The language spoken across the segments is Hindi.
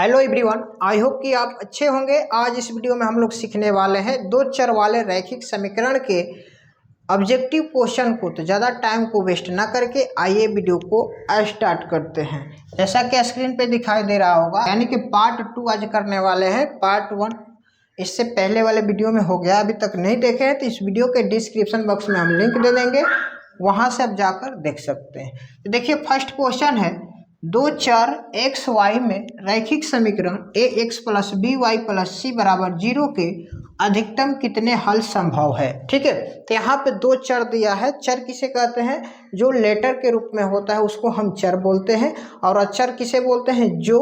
हेलो एवरीवन, आई होप कि आप अच्छे होंगे। आज इस वीडियो में हम लोग सीखने वाले हैं दो चर वाले रैखिक समीकरण के ऑब्जेक्टिव क्वेश्चन को। तो ज़्यादा टाइम को वेस्ट ना करके आइए वीडियो को स्टार्ट करते हैं। जैसा कि स्क्रीन पे दिखाई दे रहा होगा, यानी कि पार्ट 2 आज करने वाले हैं। पार्ट 1 इससे पहले वाले वीडियो में हो गया, अभी तक नहीं देखे हैं तो इस वीडियो के डिस्क्रिप्शन बॉक्स में हम लिंक दे देंगे, वहाँ से आप जाकर देख सकते हैं। तो देखिए फर्स्ट क्वेश्चन है, दो चर एक्स वाई में रैखिक समीकरण a x plus b y plus c बराबर 0 के अधिकतम कितने हल संभव है। ठीक है, तो यहाँ पे दो चर दिया है। चर किसे कहते हैं? जो लेटर के रूप में होता है उसको हम चर बोलते हैं, और अचर किसे बोलते हैं? जो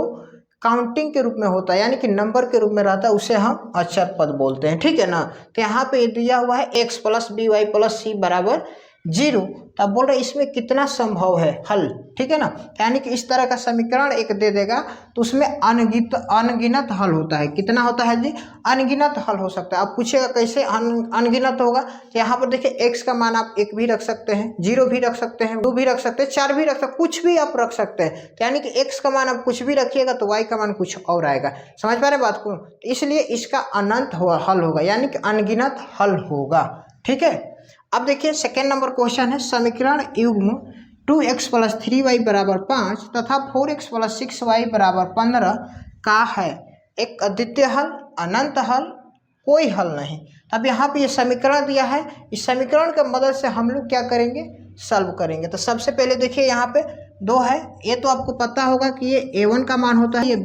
काउंटिंग के रूप में होता है, यानी कि नंबर के रूप में रहता है, उसे हम अचर पद बोलते हैं। ठीक है ना। तो यहाँ पे दिया हुआ है x plus b y plus c बराबर 0, तो अब बोल रहे इसमें कितना संभव है हल। ठीक है ना, यानी कि इस तरह का समीकरण एक दे देगा तो उसमें अनगिनत हल होता है। कितना होता है जी? अनगिनत हल हो सकता है। आप पूछेगा कैसे अनगिनत होगा, तो यहाँ पर देखिए एक्स का मान आप 1 भी रख सकते हैं, 0 भी रख सकते हैं, 2 भी रख सकते हैं, 4 भी रख सकते हैं, कुछ भी आप रख सकते हैं। तो यानी कि एक्स का मान आप कुछ भी रखिएगा तो वाई का मान कुछ और आएगा। समझ पा रहे बात को? तो इसलिए इसका अनंत हल होगा, यानी कि अनगिनत हल होगा। ठीक है, अब देखिए सेकेंड नंबर क्वेश्चन है, समीकरण युग्म 2x प्लस 3y बराबर 5 तथा 4x प्लस 6y बराबर 15 का है एक अद्वितीय हल, अनंत हल, कोई हल नहीं। अब यहाँ पे ये समीकरण दिया है, इस समीकरण के मदद से हम लोग क्या करेंगे? सॉल्व करेंगे। तो सबसे पहले देखिए यहाँ पे 2 है, ये तो आपको पता होगा कि ये a1 का मान होता है, ये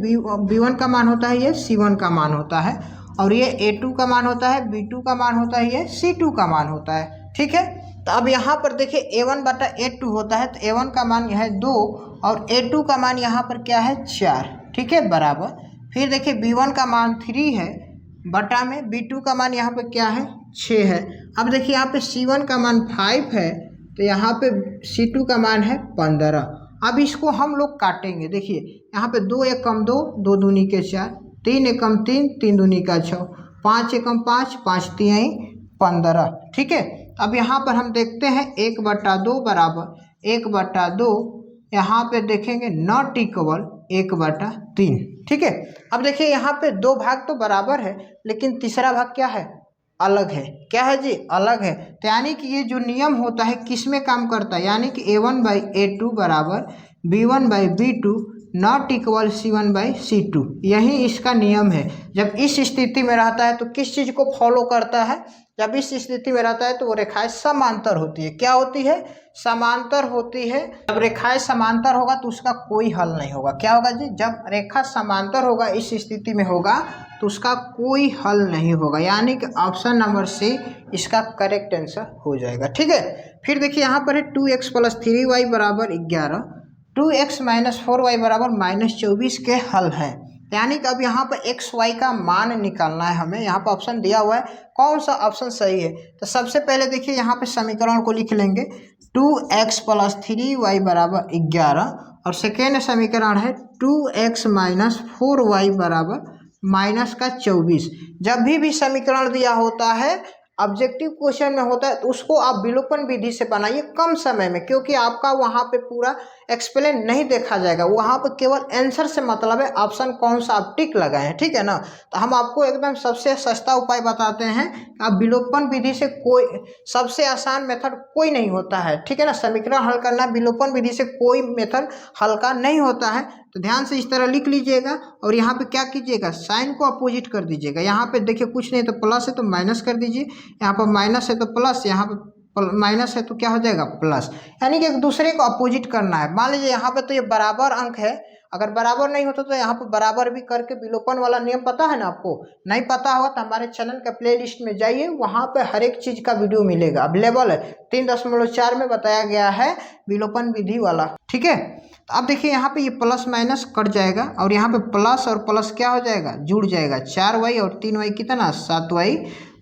b1 का मान होता है, ये c1 का मान होता है, और ये a2 का मान होता है, b2 का मान होता है, ये c2 का मान होता है। ठीक है, तो अब यहाँ पर देखिए a1 बटा a2 होता है, तो a1 का मान यह है 2 और a2 का मान यहाँ पर क्या है? 4। ठीक है, बराबर। फिर देखिए b1 का मान 3 है बटा में b2 का मान यहाँ पे क्या है? 6 है। अब देखिए यहाँ पे c1 का मान 5 है, तो यहाँ पे c2 का मान है 15। अब इसको हम लोग काटेंगे। देखिए यहाँ पे 2 एकम 2, 2 दूनी के 4, 3 एकम 3, 3 दूनी का 6, 5 एकम 5, 5 तिहाई 15। ठीक है, अब यहाँ पर हम देखते हैं 1/2 बराबर 1/2, यहाँ पे देखेंगे नॉट इक्वल 1/3। ठीक है, अब देखिए यहाँ पे 2 भाग तो बराबर है, लेकिन तीसरा भाग क्या है? अलग है। क्या है जी? अलग है। तो यानी कि ये जो नियम होता है किस में काम करता है? यानी कि a1/a2 बराबर b1/b2 नॉट इक्वल c1/c2, यही इसका नियम है। जब इस स्थिति में रहता है तो किस चीज़ को फॉलो करता है? जब इस स्थिति में रहता है तो वो रेखाएं समांतर होती है। क्या होती है? समांतर होती है। जब रेखाएं समांतर होगा तो उसका कोई हल नहीं होगा। क्या होगा जी? जब रेखा समांतर होगा, इस स्थिति में होगा, तो उसका कोई हल नहीं होगा, यानी कि ऑप्शन नंबर सी इसका करेक्ट आंसर हो जाएगा। ठीक है, फिर देखिए यहाँ पर है 2x प्लस 3y बराबर 11, 2x माइनस 4y बराबर -24 के हल हैं। यानी कि अब यहाँ पर एक्स वाई का मान निकालना है हमें। यहाँ पर ऑप्शन दिया हुआ है, कौन सा ऑप्शन सही है? तो सबसे पहले देखिए यहाँ पे समीकरण को लिख लेंगे, 2x प्लस 3y बराबर 11, और सेकेंड समीकरण है 2x माइनस 4y बराबर -24। जब भी समीकरण दिया होता है, ऑब्जेक्टिव क्वेश्चन में होता है, तो उसको आप विलोपन विधि से बनाइए कम समय में, क्योंकि आपका वहाँ पे पूरा एक्सप्लेन नहीं देखा जाएगा, वहाँ पे केवल आंसर से मतलब है, ऑप्शन कौन सा आप टिक लगाए हैं। ठीक है ना, तो हम आपको एकदम सबसे सस्ता उपाय बताते हैं। आप विलोपन विधि से कोई सबसे आसान मेथड कोई नहीं होता है। ठीक है ना, समीकरण हल करना विलोपन विधि से कोई मेथड हल्का नहीं होता है। तो ध्यान से इस तरह लिख लीजिएगा, और यहाँ पे क्या कीजिएगा? साइन को अपोजिट कर दीजिएगा। यहाँ पे देखिए कुछ नहीं तो प्लस है तो माइनस कर दीजिए, यहाँ पर माइनस है तो प्लस, यहाँ पर माइनस है तो क्या हो जाएगा? प्लस। यानी कि एक दूसरे को अपोजिट करना है। मान लीजिए यहाँ पे तो ये बराबर अंक है, अगर बराबर नहीं होता तो यहाँ पर बराबर भी करके विलोपन वाला नियम पता है ना आपको? नहीं पता होगा तो हमारे चैनल के प्लेलिस्ट में जाइए, वहाँ पे हर एक चीज़ का वीडियो मिलेगा, अवेलेबल है। 3.4 में बताया गया है विलोपन विधि वाला। ठीक है, तो अब देखिए यहाँ पे ये प्लस माइनस कट जाएगा, और यहाँ पे प्लस और प्लस क्या हो जाएगा? जुड़ जाएगा। 4y और 3y कितना? 7y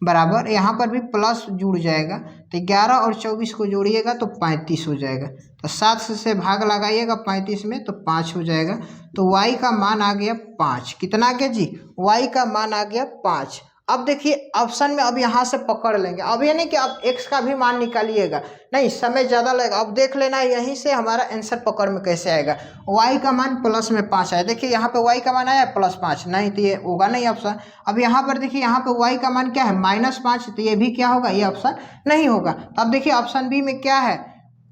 बराबर, यहाँ पर भी प्लस जुड़ जाएगा, तो 11 और 24 को जोड़िएगा तो 35 हो जाएगा। तो 7 से भाग लगाइएगा 35 में तो 5 हो जाएगा। तो y का मान आ गया 5। कितना आ गया जी? y का मान आ गया 5। अब देखिए ऑप्शन में अब यहाँ से पकड़ लेंगे, अब ये नहीं कि आप x का भी मान निकालिएगा, नहीं, समय ज़्यादा लगेगा। अब देख लेना यहीं से हमारा आंसर पकड़ में कैसे आएगा। y का मान प्लस में 5 आया, देखिए यहाँ पे y का मान आया +5, नहीं तो ये होगा नहीं ऑप्शन। अब यहाँ पर देखिए यहाँ पे y का मान क्या है -5, तो ये भी क्या होगा, ये ऑप्शन नहीं होगा। तो अब देखिए ऑप्शन बी में क्या है,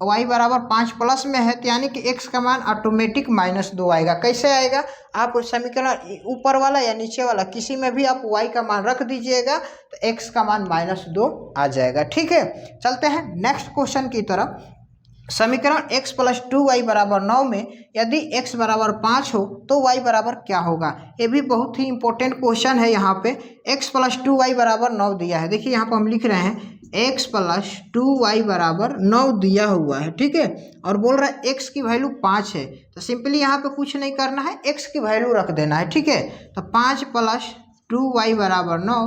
y बराबर 5 प्लस में है, तो यानी कि x का मान ऑटोमेटिक -2 आएगा। कैसे आएगा, आप समीकरण ऊपर वाला या नीचे वाला किसी में भी आप y का मान रख दीजिएगा तो x का मान -2 आ जाएगा। ठीक है, चलते हैं नेक्स्ट क्वेश्चन की तरफ। समीकरण x + 2y बराबर 9 में यदि x बराबर 5 हो तो y बराबर क्या होगा। ये भी बहुत ही इंपॉर्टेंट क्वेश्चन है। यहाँ पे x + 2y बराबर 9 दिया है, देखिए यहाँ पर हम लिख रहे हैं x + 2y बराबर 9 दिया हुआ है। ठीक है, और बोल रहा है x की वैल्यू 5 है, तो सिंपली यहाँ पे कुछ नहीं करना है, x की वैल्यू रख देना है। ठीक है, तो 5 + 2y बराबर 9,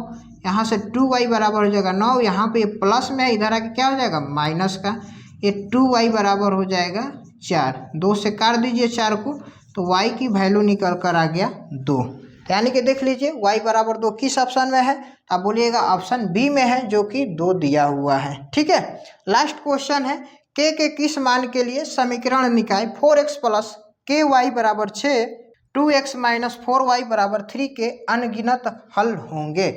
यहाँ से 2y बराबर हो जाएगा 9, यहाँ पे प्लस में है, इधर आके क्या हो जाएगा माइनस का, ये 2y बराबर हो जाएगा 4, 2 से काट दीजिए 4 को, तो y की वैल्यू निकल कर आ गया 2। यानी कि देख लीजिए y बराबर 2 किस ऑप्शन में है, आप बोलिएगा ऑप्शन बी में है जो कि 2 दिया हुआ है। ठीक है, लास्ट क्वेश्चन है, k के किस मान के लिए समीकरण निकाय 4x + ky बराबर 6 2x - 4y बराबर 3 के अनगिनत हल होंगे।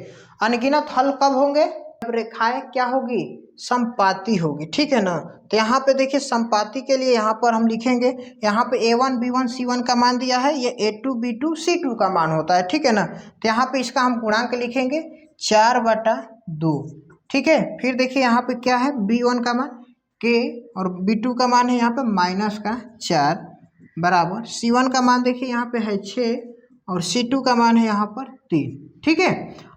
अनगिनत हल कब होंगे, जब रेखाएं क्या होगी, समपाती होगी। ठीक है ना, तो यहाँ पे देखिए समपाती के लिए यहाँ पर हम लिखेंगे, यहाँ पे a1 b1 c1 का मान दिया है, ये a2 b2 c2 का मान होता है। ठीक है ना, तो यहाँ पे इसका हम गुणांक लिखेंगे 4/2। ठीक है, फिर देखिए यहाँ पे क्या है, b1 का मान k और b2 का मान है यहाँ पे -4 बराबर c1 का मान देखिए यहाँ पे है 6 और c2 का मान है यहाँ पर 3। ठीक है,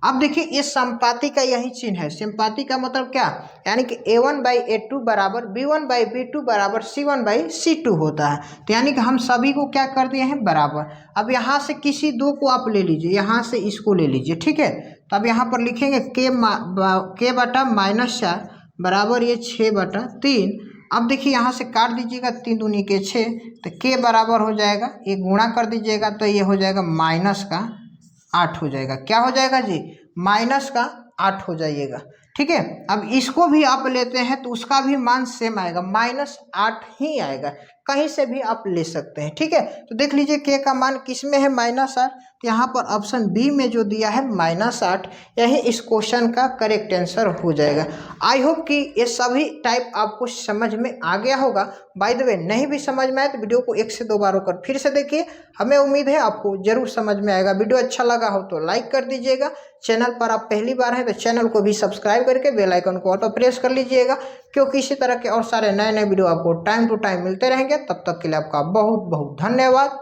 अब देखिए ये समपाती का यही चिन्ह है। समपाती का मतलब क्या, यानी कि a1/a2 बराबर b1/b2 बराबर c1/c2 होता है। तो यानी कि हम सभी को क्या कर दिए हैं, बराबर। अब यहाँ से किसी दो को आप ले लीजिए, यहाँ से इसको ले लीजिए। ठीक है, तो अब यहाँ पर लिखेंगे k बटा -4 बराबर ये 6/3। अब देखिए यहाँ से काट दीजिएगा, 3 दूनी के 6, तो k बराबर हो जाएगा, ये गुणा कर दीजिएगा तो ये हो जाएगा -8 हो जाएगा। क्या हो जाएगा जी, -8 हो जाइएगा। ठीक है, अब इसको भी आप लेते हैं तो उसका भी मान सेम आएगा, -8 ही आएगा, कहीं से भी आप ले सकते हैं। ठीक है, तो देख लीजिए k का मान किस में है, -8, तो यहाँ पर ऑप्शन बी में जो दिया है -8, यही इस क्वेश्चन का करेक्ट आंसर हो जाएगा। आई होप कि ये सभी टाइप आपको समझ में आ गया होगा। बाय द वे, नहीं भी समझ में आए तो वीडियो को 1 से 2 बार होकर फिर से देखिए, हमें उम्मीद है आपको जरूर समझ में आएगा। वीडियो अच्छा लगा हो तो लाइक कर दीजिएगा, चैनल पर आप पहली बार हैं तो चैनल को भी सब्सक्राइब करके बेल आइकन को ऑटो प्रेस कर लीजिएगा, क्योंकि इसी तरह के और सारे नए नए वीडियो आपको टाइम टू टाइम मिलते रहेंगे। तब तक के लिए आपका बहुत बहुत धन्यवाद।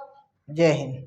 जय हिंद।